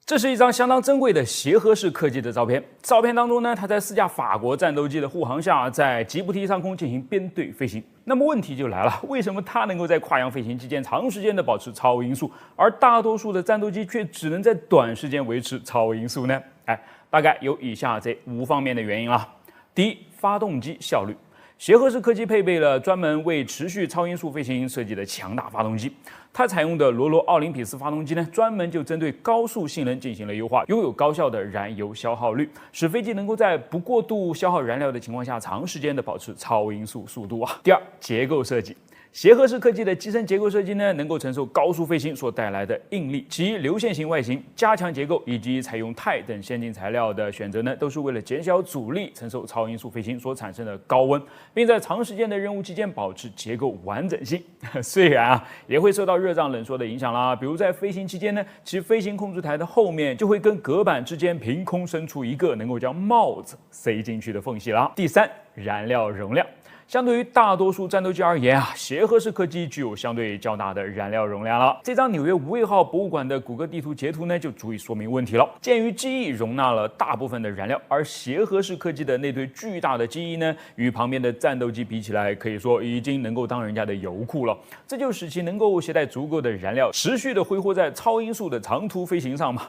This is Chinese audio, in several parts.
这是一张相当珍贵的协和式客机的照片。照片当中呢，它在4架法国战斗机的护航下，在吉布提上空进行编队飞行。那么问题就来了，为什么它能够在跨洋飞行期间长时间的保持超音速，而大多数的战斗机却只能在短时间维持超音速呢？大概有以下这5方面的原因了。第一，发动机效率。协和式客机配备了专门为持续超音速飞行设计的强大发动机，它采用的罗罗奥林匹斯发动机呢，专门就针对高速性能进行了优化，拥有高效的燃油消耗率，使飞机能够在不过度消耗燃料的情况下，长时间的保持超音速速度啊。第二，结构设计。协和式客机的机身结构设计呢，能够承受高速飞行所带来的应力，其流线型外形、加强结构以及采用钛等先进材料的选择呢，都是为了减小阻力，承受超音速飞行所产生的高温，并在长时间的任务期间保持结构完整性。虽然也会受到热胀冷缩的影响啦，比如在飞行期间呢，其飞行控制台的后面就会跟隔板之间凭空生出一个能够将帽子塞进去的缝隙啦。第三，燃料容量。相对于大多数战斗机而言协和式客机具有相对较大的燃料容量了。这张纽约无畏号博物馆的谷歌地图截图呢，就足以说明问题了。鉴于机翼容纳了大部分的燃料，而协和式客机的那堆巨大的机翼呢，与旁边的战斗机比起来，可以说已经能够当人家的油库了。这就使其能够携带足够的燃料，持续的挥霍在超音速的长途飞行上嘛。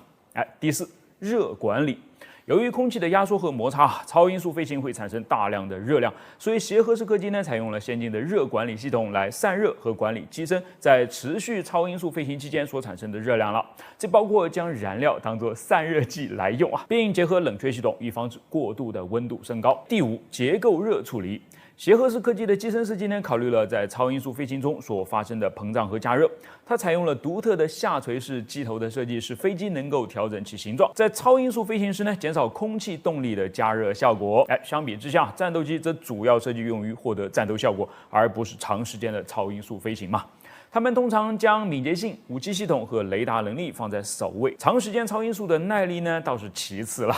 第四，热管理。由于空气的压缩和摩擦，超音速飞行会产生大量的热量，所以协和式客机呢，采用了先进的热管理系统来散热和管理机身在持续超音速飞行期间所产生的热量了。这包括将燃料当作散热剂来用并结合冷却系统，以防止过度的温度升高。第五，结构热处理。协和式客机的机身设计呢，考虑了在超音速飞行中所发生的膨胀和加热。它采用了独特的下垂式机头的设计，使飞机能够调整其形状，在超音速飞行时呢，减少空气动力的加热效果。相比之下，战斗机则主要设计用于获得战斗效果，而不是长时间的超音速飞行嘛。他们通常将敏捷性、武器系统和雷达能力放在首位，长时间超音速的耐力呢，倒是其次了。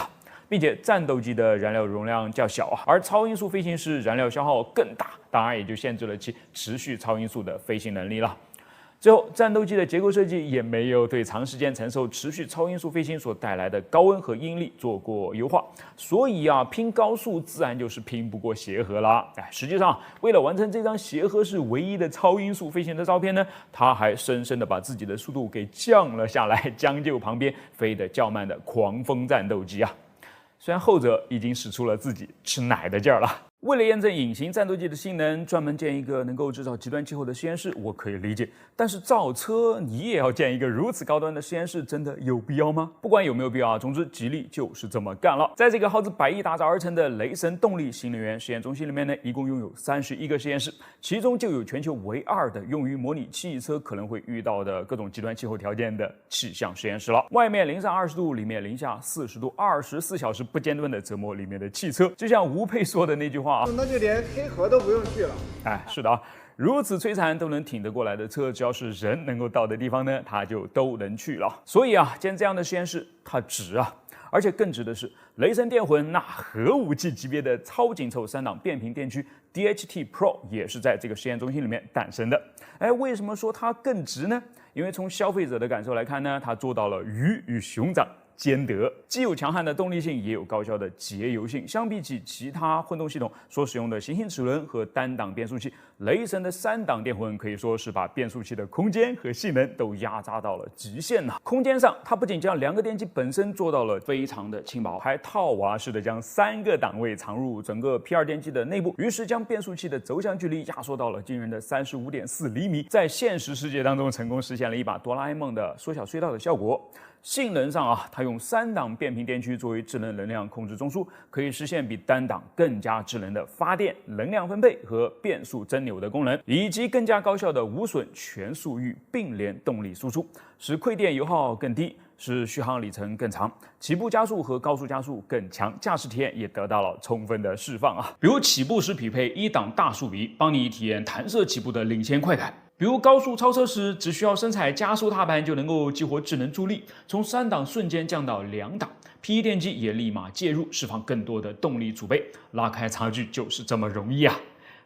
并且战斗机的燃料容量较小而超音速飞行时燃料消耗更大，当然也就限制了其持续超音速的飞行能力了。最后，战斗机的结构设计也没有对长时间承受持续超音速飞行所带来的高温和应力做过优化，所以拼高速自然就是拼不过协和啦。实际上，为了完成这张协和式唯一的超音速飞行的照片呢，他还深深的把自己的速度给降了下来，将就旁边飞得较慢的狂风战斗机虽然后者已经使出了自己吃奶的劲儿了。为了验证隐形战斗机的性能，专门建一个能够制造极端气候的实验室，我可以理解。但是造车，你也要建一个如此高端的实验室，真的有必要吗？不管有没有必要总之吉利就是这么干了。在这个耗资100亿打造而成的雷神动力新能源实验中心里面呢，一共拥有31个实验室，其中就有全球唯2的用于模拟汽车可能会遇到的各种极端气候条件的气象实验室了。外面零上20度，里面零下40度，24小时不间断的折磨里面的汽车，就像吴佩说的那句话那就连黑河都不用去了。是的如此摧残都能挺得过来的车，只要是人能够到的地方呢，它就都能去了。所以建这样的实验室，它值而且更值的是，雷神电混那核武器级别的超紧凑3档变频电驱 DHT Pro 也是在这个实验中心里面诞生的。为什么说它更值呢？因为从消费者的感受来看呢，它做到了鱼与熊掌兼得，既有强悍的动力性，也有高效的节油性。相比起其他混动系统所使用的行星齿轮和单档变速器，雷神的3档电混可以说是把变速器的空间和性能都压榨到了极限空间上，它不仅将2个电机本身做到了非常的轻薄，还套娃式的将3个档位藏入整个 P2 电机的内部，于是将变速器的轴向距离压缩到了惊人的35.4厘米，在现实世界当中成功实现了一把哆啦 A 梦的缩小隧道的效果。性能上它用3档变频电驱作为智能能量控制中枢，可以实现比单档更加智能的发电、能量分配和变速增扭的功能，以及更加高效的无损全速域并联动力输出，使馈电油耗更低，使续航里程更长，起步加速和高速加速更强，驾驶体验也得到了充分的释放比如起步时匹配1档大速比，帮你体验弹射起步的领先快感。比如高速超车时，只需要深踩加速踏板就能够激活智能助力，从3档瞬间降到2档。P1 电机也立马介入，释放更多的动力储备，拉开差距就是这么容易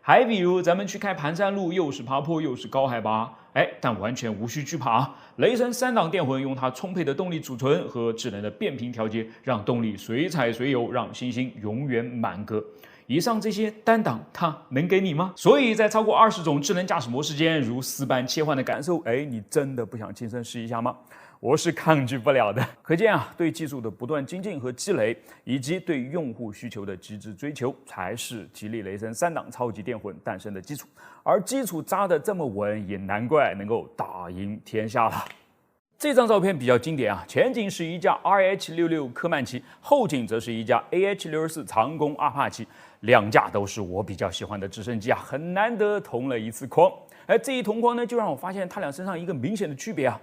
还比如咱们去开盘山路，又是爬坡又是高海拔，但完全无需惧怕啊！雷神3档电混用它充沛的动力储存和智能的变频调节，让动力随采随有，让星星永远满格。以上这些单档，它能给你吗？所以在超过20种智能驾驶模式间如丝般切换的感受，你真的不想亲身试一下吗？我是抗拒不了的。可见啊，对技术的不断精进和积累，以及对用户需求的极致追求，才是吉利雷神3档超级电混诞生的基础。而基础扎得这么稳，也难怪能够打赢天下了。这张照片比较经典啊，前景是一架 RH66科曼奇，后景则是一架 AH64长弓阿帕奇，两架都是我比较喜欢的直升机啊，很难得同了一次框。这一同框呢，就让我发现它俩身上一个明显的区别啊。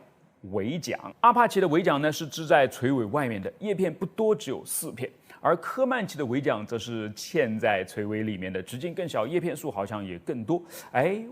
尾桨，阿帕奇的尾桨呢是支在垂尾外面的，叶片不多，只有4片。而科曼奇的尾桨则是嵌在垂尾里面的，直径更小，叶片数好像也更多。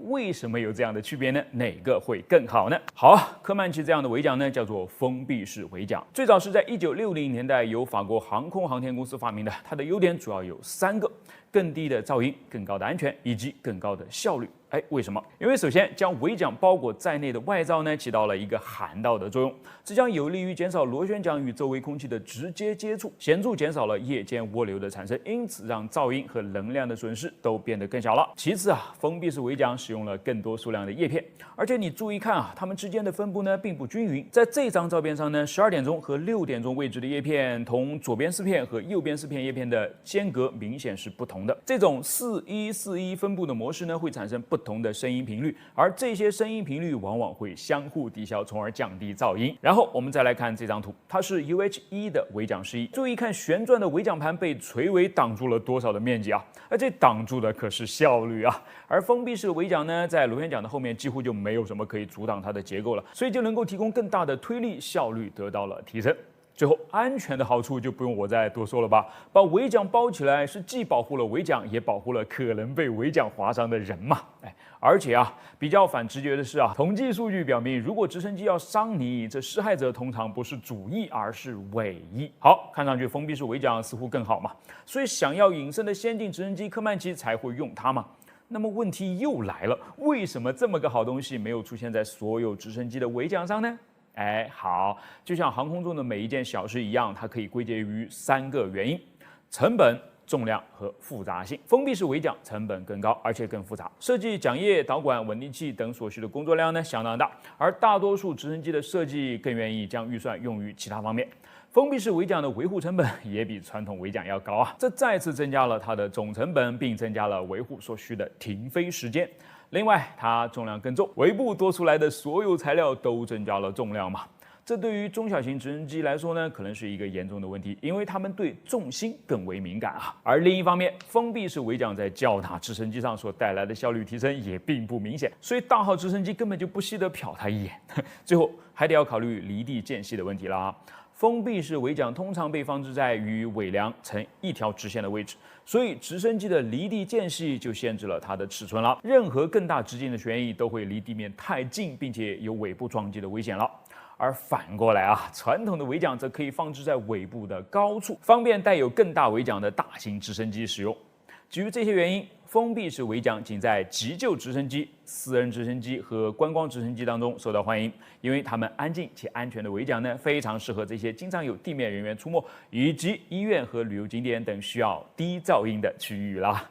为什么有这样的区别呢？哪个会更好呢？好啊，科曼奇这样的尾桨呢，叫做封闭式尾桨，最早是在1960年代由法国航空航天公司发明的。它的优点主要有3个：更低的噪音、更高的安全以及更高的效率。为什么？因为首先将尾桨包裹在内的外罩呢，起到了一个涵道的作用，这将有利于减少螺旋桨与周围空气的直接接触，显著减少了夜间涡流的产生，因此让噪音和能量的损失都变得更小了。其次啊，封闭式尾桨使用了更多数量的叶片，而且你注意看啊，它们之间的分布呢并不均匀。在这张照片上呢，12点钟和6点钟位置的叶片同左边4片和右边4片叶片的间隔明显是不同的。这种4-1-4-1分布的模式呢，会产生不同的声音频率，而这些声音频率往往会相互抵消，从而降低噪音。然后我们再来看这张图，它是 UH1的尾桨示意。注意看旋转的尾桨盘被垂尾挡住了多少的面积啊？而这挡住的可是效率啊！而封闭式的尾桨呢，在螺旋桨的后面几乎就没有什么可以阻挡它的结构了，所以就能够提供更大的推力，效率得到了提升。最后，安全的好处就不用我再多说了吧？把尾桨包起来，是既保护了尾桨，也保护了可能被尾桨划伤的人嘛。而且啊，比较反直觉的是啊，统计数据表明，如果直升机要伤你，这施害者通常不是主翼，而是尾翼。好，看上去封闭式尾桨似乎更好嘛，所以想要隐身的先进直升机科曼奇才会用它嘛。那么问题又来了，为什么这么个好东西没有出现在所有直升机的尾桨上呢？好，就像航空中的每一件小事一样，它可以归结于3个原因：成本、重量和复杂性。封闭式尾桨成本更高，而且更复杂，设计桨叶、导管、稳定器等所需的工作量呢相当大，而大多数直升机的设计更愿意将预算用于其他方面。封闭式尾桨的维护成本也比传统尾桨要高啊，这再次增加了它的总成本，并增加了维护所需的停飞时间。另外，它重量更重，尾部多出来的所有材料都增加了重量嘛。这对于中小型直升机来说呢，可能是一个严重的问题，因为它们对重心更为敏感啊。而另一方面，封闭式尾桨在较大直升机上所带来的效率提升也并不明显，所以大号直升机根本就不惜得瞟它一眼。最后还得要考虑离地间隙的问题啦。封闭式尾桨通常被放置在与尾梁成一条直线的位置，所以直升机的离地间隙就限制了它的尺寸了。任何更大直径的旋翼都会离地面太近，并且有尾部撞击的危险了。而反过来啊，传统的尾桨则可以放置在尾部的高处，方便带有更大尾桨的大型直升机使用。基于这些原因，封闭式尾桨仅在急救直升机、私人直升机和观光直升机当中受到欢迎，因为它们安静且安全的尾桨呢，非常适合这些经常有地面人员出没，以及医院和旅游景点等需要低噪音的区域啦。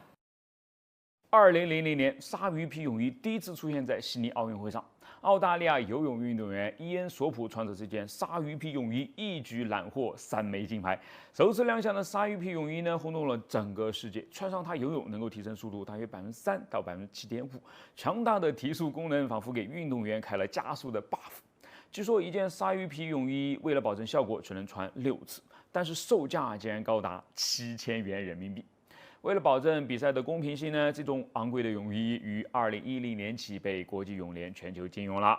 2000年，鲨鱼皮泳衣第一次出现在悉尼奥运会上。澳大利亚游泳运动员伊恩·索普穿着这件鲨鱼皮泳衣，一举揽获3枚金牌。首次亮相的鲨鱼皮泳衣呢，轰动了整个世界。穿上它游泳能够提升速度大约3%到7.5%，强大的提速功能仿佛给运动员开了加速的 buff。据说一件鲨鱼皮泳衣为了保证效果，只能穿6次，但是售价竟然高达7000元人民币。为了保证比赛的公平性呢，这种昂贵的泳衣于2010年起被国际泳联全球禁用了。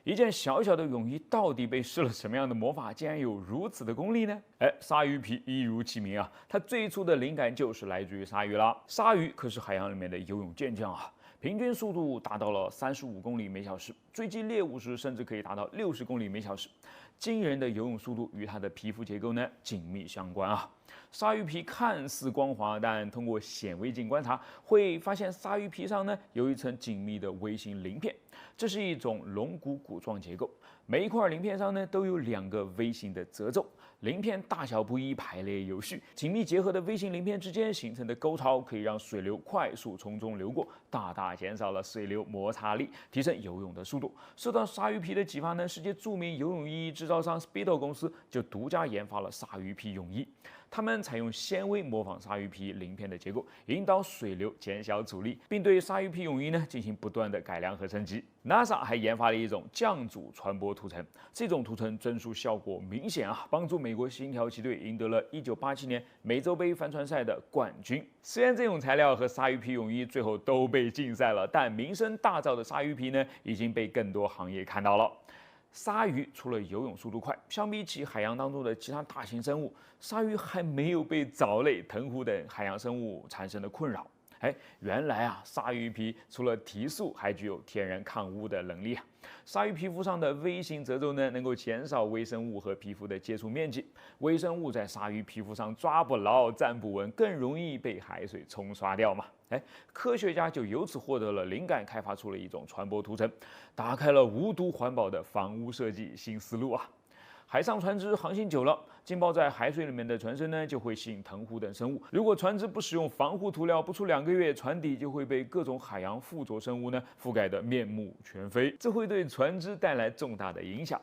一件小小的泳衣到底被施了什么样的魔法，竟然有如此的功力呢？鲨鱼皮一如其名啊，它最初的灵感就是来自于鲨鱼了。鲨鱼可是海洋里面的游泳健将啊，平均速度达到了35公里每小时，追击猎物时甚至可以达到60公里每小时。惊人的游泳速度与它的皮肤结构呢紧密相关啊。鲨鱼皮看似光滑，但通过显微镜观察会发现鲨鱼皮上呢有一层紧密的微型鳞片，这是一种龙骨骨状结构。每一块鳞片上呢都有2个微型的褶皱，鳞片大小不一，排列有序，紧密结合的微型鳞片之间形成的沟槽可以让水流快速从中流过，大大减少了水流摩擦力，提升游泳的速度。受到鲨鱼皮的启发呢，世界著名游泳衣制造商 Speedo 公司就独家研发了鲨鱼皮泳衣。他们采用纤维模仿鲨鱼皮鳞片的结构，引导水流，减小阻力，并对鲨鱼皮泳衣呢进行不断的改良和升级。NASA 还研发了一种降阻传播涂层，这种涂层增速效果明显啊，帮助美国星条旗队赢得了1987年美洲杯帆船赛的冠军。虽然这种材料和鲨鱼皮泳衣最后都被禁赛了，但名声大噪的鲨鱼皮呢，已经被更多行业看到了。鲨鱼除了游泳速度快，相比起海洋当中的其他大型生物，鲨鱼还没有被藻类、藤壶等海洋生物产生的困扰。原来啊，鲨鱼皮除了提速，还具有天然抗污的能力啊。鲨鱼皮肤上的微型褶皱呢，能够减少微生物和皮肤的接触面积，微生物在鲨鱼皮肤上抓不牢、站不稳，更容易被海水冲刷掉嘛。科学家就由此获得了灵感，开发出了一种传播涂层，打开了无毒环保的房屋设计新思路啊。海上船只航行久了，浸泡在海水里面的船身呢，就会吸引藤壶等生物。如果船只不使用防护涂料，不出2个月，船底就会被各种海洋附着生物呢覆盖得面目全非，这会对船只带来重大的影响。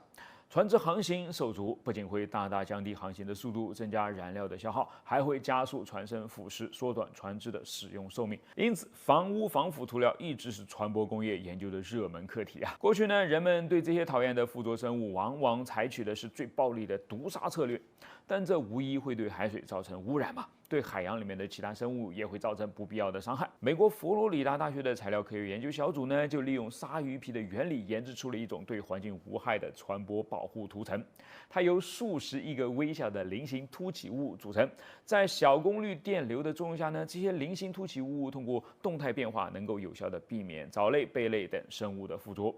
船只航行受阻，不仅会大大降低航行的速度，增加燃料的消耗，还会加速船身腐蚀，缩短船只的使用寿命。因此，防污防腐涂料一直是船舶工业研究的热门课题啊。过去呢，人们对这些讨厌的附着生物往往采取的是最暴力的毒杀策略，但这无疑会对海水造成污染嘛。对海洋里面的其他生物也会造成不必要的伤害。美国佛罗里达大学的材料科学研究小组呢，就利用鲨鱼皮的原理，研制出了一种对环境无害的船舶保护涂层。它由数十亿个微小的菱形凸起物组成，在小功率电流的作用下呢，这些菱形凸起物通过动态变化，能够有效地避免藻类、贝类等生物的附着。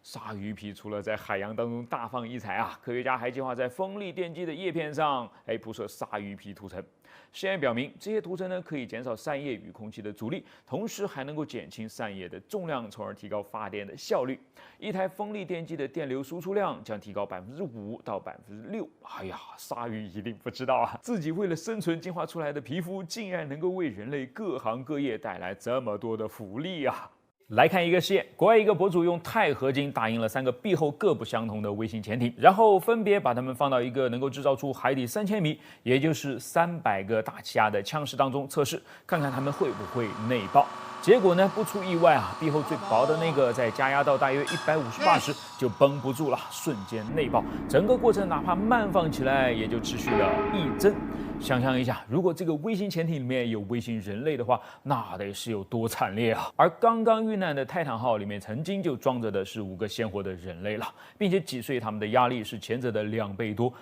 鲨鱼皮除了在海洋当中大放异彩啊，科学家还计划在风力电机的叶片上铺设鲨鱼皮涂层。实验表明，这些涂层呢可以减少扇叶与空气的阻力，同时还能够减轻扇叶的重量，从而提高发电的效率。一台风力电机的电流输出量将提高5%到6%。哎呀，鲨鱼一定不知道啊，自己为了生存进化出来的皮肤，竟然能够为人类各行各业带来这么多的福利啊！来看一个实验，国外一个博主用钛合金打印了3个壁厚各不相同的微型潜艇，然后分别把它们放到一个能够制造出海底3000米，也就是300个大气压的枪室当中测试，看看它们会不会内爆。结果呢，不出意外啊，壁厚最薄的那个在加压到大约150巴时就绷不住了，瞬间内爆。整个过程哪怕慢放起来，也就持续了1帧。想象一下，如果这个微型潜艇里面有微型人类的话，那得是有多惨烈啊！而刚刚遇难的泰坦号里面曾经就装着的是5个鲜活的人类了，并且击碎他们的压力是前者的2倍多。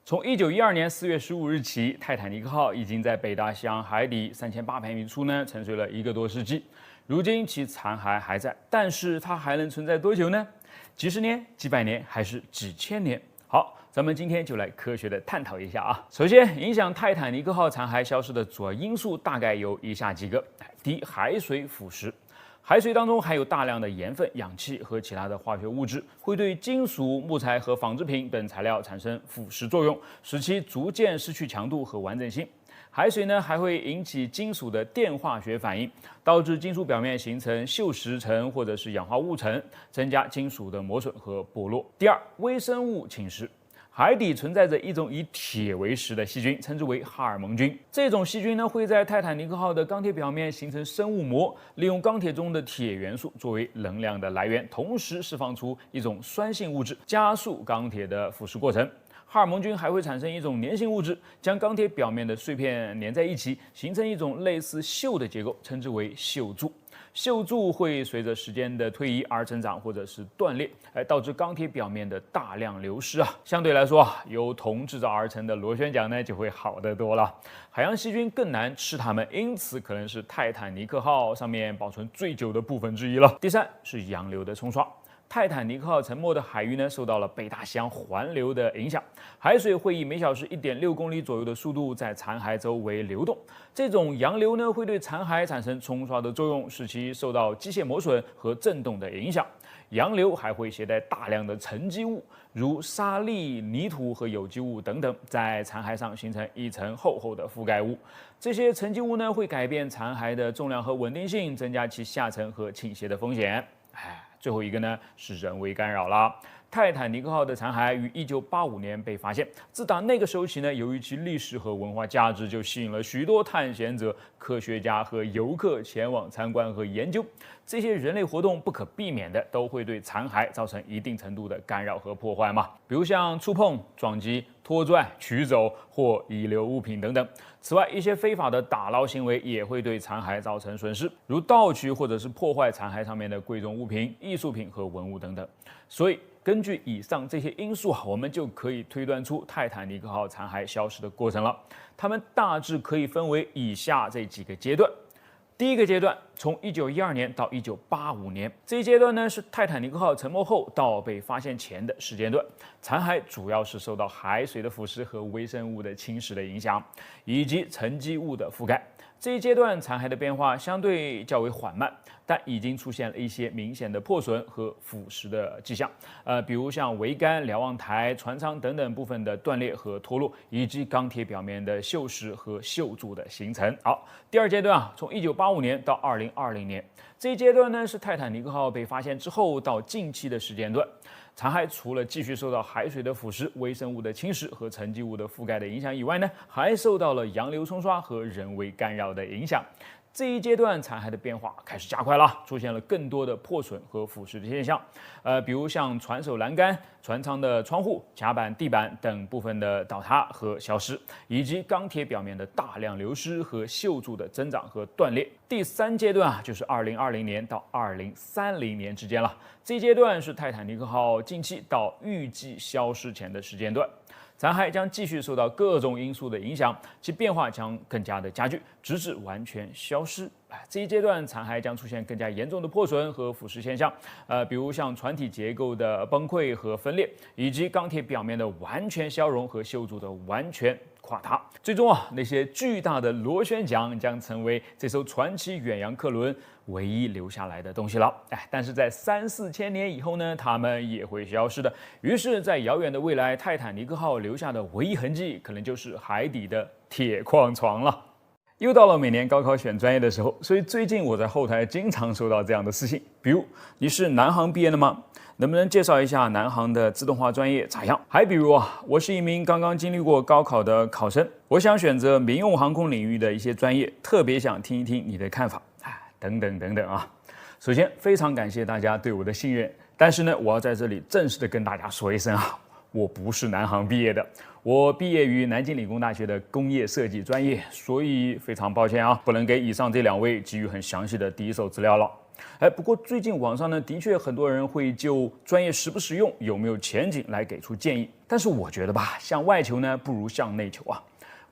从1912年4月15日起，泰坦尼克号已经在北大西洋海底3800米处呢沉睡了1个多世纪。如今其残骸还在，但是它还能存在多久呢？几十年、几百年，还是几千年？好，咱们今天就来科学的探讨一下啊。首先，影响泰坦尼克号残骸消失的主要因素大概有以下几个：第一，海水腐蚀。海水当中含有大量的盐分、氧气和其他的化学物质，会对金属、木材和纺织品等材料产生腐蚀作用，使其逐渐失去强度和完整性。海水呢还会引起金属的电化学反应，导致金属表面形成锈蚀层或者是氧化物层，增加金属的磨损和剥落。第二，微生物侵蚀。海底存在着一种以铁为食的细菌，称之为哈尔蒙菌。这种细菌呢会在泰坦尼克号的钢铁表面形成生物膜，利用钢铁中的铁元素作为能量的来源，同时释放出一种酸性物质，加速钢铁的腐蚀过程。哈尔蒙菌还会产生一种粘性物质，将钢铁表面的碎片粘在一起，形成一种类似锈的结构，称之为锈柱。锈柱会随着时间的推移而增长或者是断裂，导致钢铁表面的大量流失啊。相对来说，由铜制造而成的螺旋桨呢就会好得多了。海洋细菌更难吃它们，因此可能是泰坦尼克号上面保存最久的部分之一了。第三是洋流的冲刷。泰坦尼克号沉没的海域呢，受到了北大西洋环流的影响，海水会以每小时1.6公里左右的速度在残骸周围流动。这种洋流呢，会对残骸产生冲刷的作用，使其受到机械磨损和震动的影响。洋流还会携带大量的沉积物，如沙粒、泥土和有机物等等，在残骸上形成一层厚厚的覆盖物。这些沉积物呢，会改变残骸的重量和稳定性，增加其下沉和倾斜的风险。最后一个呢是人为干扰啦。泰坦尼克号的残骸于1985年被发现，自打那个时候起呢，由于其历史和文化价值，就吸引了许多探险者、科学家和游客前往参观和研究。这些人类活动不可避免的都会对残骸造成一定程度的干扰和破坏嘛，比如像触碰、撞击、拖拽、取走或遗留物品等等。此外，一些非法的打捞行为也会对残骸造成损失，如盗取或者是破坏残骸上面的贵重物品、艺术品和文物等等。所以，根据以上这些因素我们就可以推断出泰坦尼克号残骸消失的过程了。它们大致可以分为以下这几个阶段。第一个阶段，从1912年到1985年，这一阶段呢是泰坦尼克号沉没后到被发现前的时间段。残骸主要是受到海水的腐蚀和微生物的侵蚀的影响，以及沉积物的覆盖。这一阶段残骸的变化相对较为缓慢，但已经出现了一些明显的破损和腐蚀的迹象。比如像桅杆、瞭望台、船舱等等部分的断裂和脱落，以及钢铁表面的锈蚀和锈柱的形成。好，第二阶段从1985年到2020年，这一阶段呢是泰坦尼克号被发现之后到近期的时间段。残骸除了继续受到海水的腐蚀、微生物的侵蚀和沉积物的覆盖的影响以外呢，还受到了洋流冲刷和人为干扰的影响。这一阶段残骸的变化开始加快了，出现了更多的破损和腐蚀的现象。比如像船首栏杆、船舱的窗户、甲板、地板等部分的倒塌和消失，以及钢铁表面的大量流失和锈柱的增长和断裂。第三阶段就是2020年到2030年之间了。这一阶段是泰坦尼克号近期到预计消失前的时间段。残骸将继续受到各种因素的影响，其变化将更加的加剧，直至完全消失。这一阶段残骸将出现更加严重的破损和腐蚀现象，比如像船体结构的崩溃和分裂，以及钢铁表面的完全消融和锈柱的完全垮塌。最终那些巨大的螺旋桨将成为这艘传奇远洋客轮唯一留下来的东西了。但是在3-4千年以后呢，它们也会消失的。于是，在遥远的未来，泰坦尼克号留下的唯一痕迹，可能就是海底的铁矿床了。又到了每年高考选专业的时候，所以最近我在后台经常收到这样的私信，比如你是南航毕业的吗？能不能介绍一下南航的自动化专业咋样？还比如我是一名刚刚经历过高考的考生，我想选择民用航空领域的一些专业，特别想听一听你的看法，等等等等啊。首先非常感谢大家对我的信任，但是呢，我要在这里正式的跟大家说一声我不是南航毕业的，我毕业于南京理工大学的工业设计专业，所以非常抱歉不能给以上这2位给予很详细的第一手资料了。不过最近网上呢，的确很多人会就专业实不实用、有没有前景来给出建议。但是我觉得吧，向外求呢，不如向内求啊。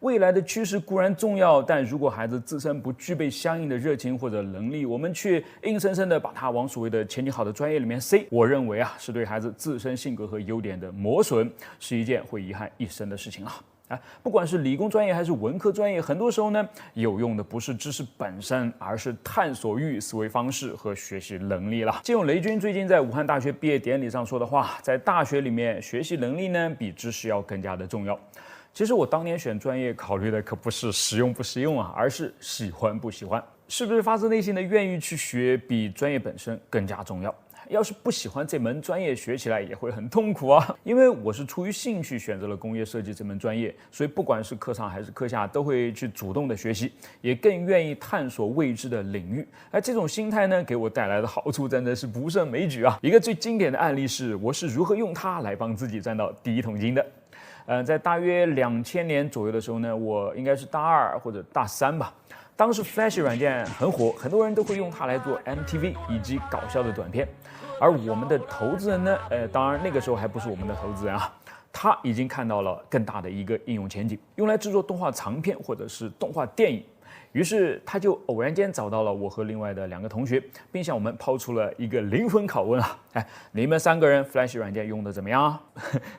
未来的趋势固然重要，但如果孩子自身不具备相应的热情或者能力，我们却硬生生的把他往所谓的前景好的专业里面塞，我认为啊，是对孩子自身性格和优点的磨损，是一件会遗憾一生的事情了。不管是理工专业还是文科专业，很多时候呢，有用的不是知识本身，而是探索欲、思维方式和学习能力了。借用雷军最近在武汉大学毕业典礼上说的话，在大学里面，学习能力呢比知识要更加的重要。其实我当年选专业考虑的可不是实用不实用啊，而是喜欢不喜欢，是不是发自内心的愿意去学，比专业本身更加重要。要是不喜欢这门专业，学起来也会很痛苦啊。因为我是出于兴趣选择了工业设计这门专业，所以不管是课上还是课下，都会去主动的学习，也更愿意探索未知的领域。这种心态呢，给我带来的好处真的是不胜枚举啊。一个最经典的案例是，我是如何用它来帮自己赚到第一桶金的。在大约2000年左右的时候呢，我应该是大2或者大3吧。当时 Flash 软件很火，很多人都会用它来做 MTV 以及搞笑的短片。而我们的投资人呢，当然那个时候还不是我们的投资人啊，他已经看到了更大的一个应用前景，用来制作动画长片或者是动画电影。于是他就偶然间找到了我和另外的2个同学，并向我们抛出了一个灵魂拷问啊！你们3个人 Flash 软件用的怎么样啊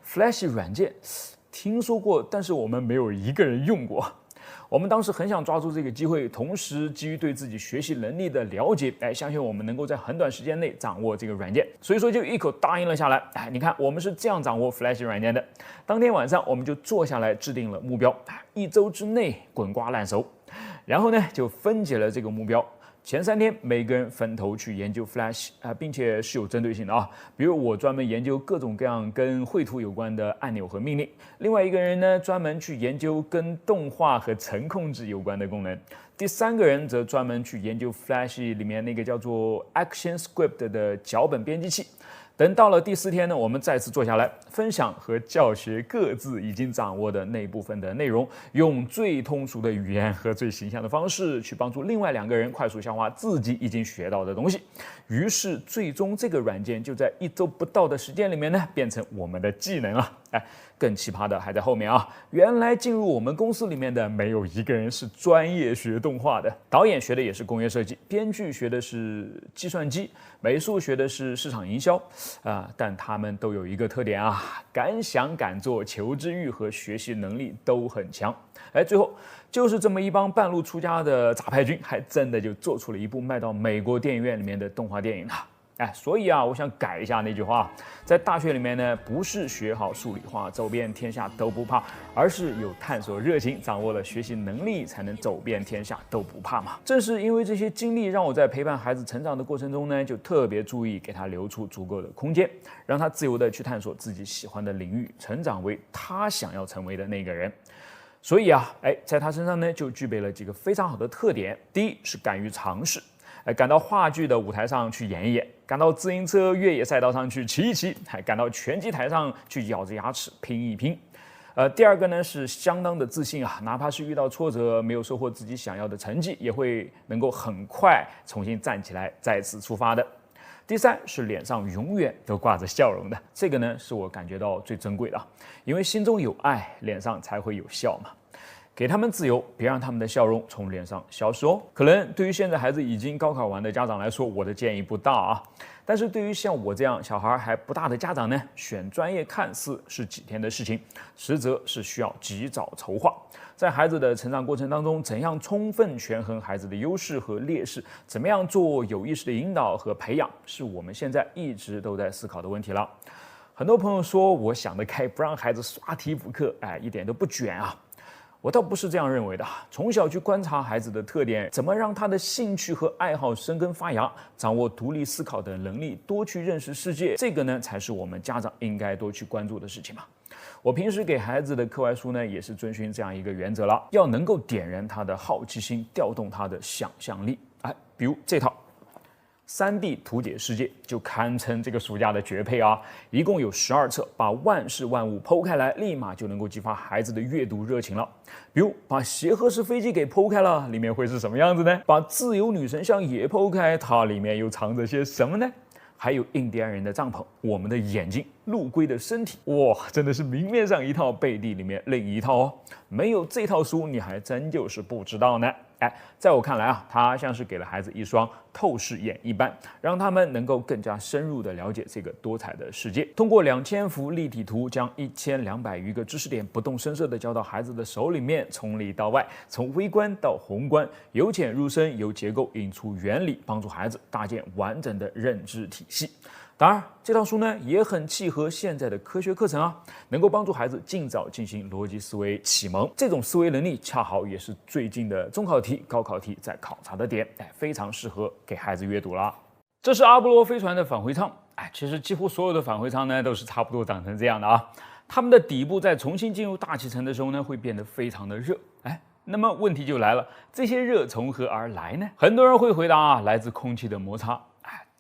？Flash 软件听说过，但是我们没有一个人用过。我们当时很想抓住这个机会，同时基于对自己学习能力的了解，相信我们能够在很短时间内掌握这个软件，所以说就一口答应了下来。你看我们是这样掌握 Flash 软件的。当天晚上我们就坐下来制定了目标，1周之内滚瓜烂熟。然后呢，就分解了这个目标。前3天，每个人分头去研究 Flash 并且是有针对性的啊。比如我专门研究各种各样跟绘图有关的按钮和命令，另外一个人呢专门去研究跟动画和程控制有关的功能，第3个人则专门去研究 Flash 里面那个叫做 Action Script 的脚本编辑器。等到了第4天呢，我们再次坐下来分享和教学各自已经掌握的那部分的内容，用最通俗的语言和最形象的方式去帮助另外2个人快速消化自己已经学到的东西。于是最终这个软件就在1周不到的时间里面呢，变成我们的技能了。更奇葩的还在后面啊！原来进入我们公司里面的没有一个人是专业学动画的，导演学的也是工业设计，编剧学的是计算机，美术学的是市场营销，但他们都有一个特点啊，敢想敢做，求知欲和学习能力都很强。最后就是这么一帮半路出家的杂牌军，还真的就做出了一部卖到美国电影院里面的动画电影啊！所以啊，我想改一下那句话，在大学里面呢，不是学好数理化，走遍天下都不怕，而是有探索热情，掌握了学习能力，才能走遍天下都不怕嘛。正是因为这些经历，让我在陪伴孩子成长的过程中呢，就特别注意给他留出足够的空间，让他自由的去探索自己喜欢的领域，成长为他想要成为的那个人。所以啊，在他身上呢，就具备了几个非常好的特点。第一是敢于尝试。赶到话剧的舞台上去演一演，赶到自行车越野赛道上去骑一骑，赶到拳击台上去咬着牙齿拼一拼。第二个呢是相当的自信啊，哪怕是遇到挫折，没有收获自己想要的成绩，也会能够很快重新站起来，再次出发的。第3是脸上永远都挂着笑容的，这个呢是我感觉到最珍贵的，因为心中有爱，脸上才会有笑嘛。给他们自由，别让他们的笑容从脸上消失哦。可能对于现在孩子已经高考完的家长来说，我的建议不大啊。但是对于像我这样小孩还不大的家长呢，选专业看似是几天的事情，实则是需要及早筹划。在孩子的成长过程当中，怎样充分权衡孩子的优势和劣势，怎么样做有意识的引导和培养，是我们现在一直都在思考的问题了。很多朋友说我想得开，不让孩子刷题补课，一点都不卷啊。我倒不是这样认为的，从小去观察孩子的特点，怎么让他的兴趣和爱好生根发芽，掌握独立思考的能力，多去认识世界，这个呢才是我们家长应该多去关注的事情嘛。我平时给孩子的课外书呢，也是遵循这样一个原则了，要能够点燃他的好奇心，调动他的想象力。比如这套 3D 图解世界就堪称这个暑假的绝配啊！一共有12册，把万事万物剖开来，立马就能够激发孩子的阅读热情了。比如把协和式飞机给剖开了，里面会是什么样子呢？把自由女神像也剖开，它里面又藏着些什么呢？还有印第安人的帐篷，我们的眼睛，陆龟的身体，哇，真的是明面上一套，背地里面另一套哦。没有这套书，你还真就是不知道呢。在我看来啊，它像是给了孩子一双透视眼一般，让他们能够更加深入地了解这个多彩的世界。通过2000幅立体图，将1200余个知识点不动声色地交到孩子的手里面，从里到外，从微观到宏观，由浅入深，由结构引出原理，帮助孩子搭建完整的认知体系。当然，这套书呢也很契合现在的科学课程啊，能够帮助孩子尽早进行逻辑思维启蒙。这种思维能力恰好也是最近的中考题、高考题在考察的点，非常适合给孩子阅读了。这是阿波罗飞船的返回舱，其实几乎所有的返回舱呢都是差不多长成这样的啊。它们的底部在重新进入大气层的时候呢，会变得非常的热，那么问题就来了，这些热从何而来呢？很多人会回答啊，来自空气的摩擦。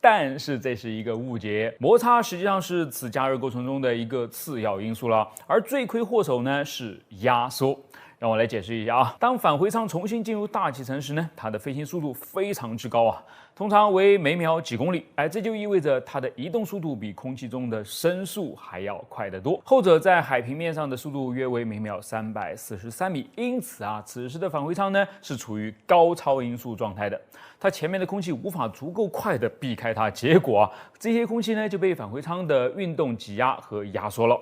但是这是一个误解，摩擦实际上是此加热过程中的一个次要因素了，而罪魁祸首呢是压缩。让我来解释一下啊，当返回舱重新进入大气层时呢，它的飞行速度非常之高啊，通常为每秒几公里，这就意味着它的移动速度比空气中的声速还要快得多。后者在海平面上的速度约为每秒343米，因此啊，此时的返回舱呢是处于高超音速状态的，它前面的空气无法足够快的避开它，结果啊，这些空气呢就被返回舱的运动挤压和压缩了，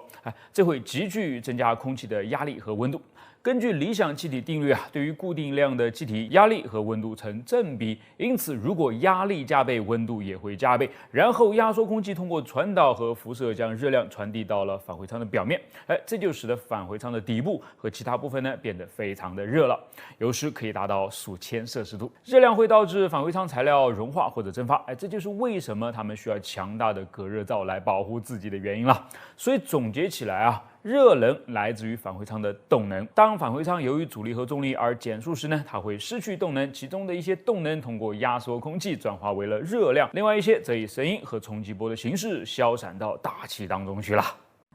这会急剧增加空气的压力和温度。根据理想气体定律啊，对于固定量的气体，压力和温度成正比。因此，如果压力加倍，温度也会加倍。然后压缩空气通过传导和辐射，将热量传递到了返回舱的表面。这就使得返回舱的底部和其他部分呢变得非常的热了，有时可以达到数千摄氏度。热量会导致返回舱材料融化或者蒸发。这就是为什么它们需要强大的隔热罩来保护自己的原因了。所以总结起来啊，热能来自于返回舱的动能。当返回舱由于阻力和重力而减速时呢，它会失去动能，其中的一些动能通过压缩空气转化为了热量，另外一些则以声音和冲击波的形式消散到大气当中去了。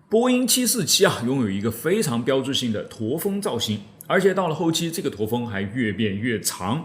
波音747啊，拥有一个非常标志性的驼峰造型，而且到了后期，这个驼峰还越变越长。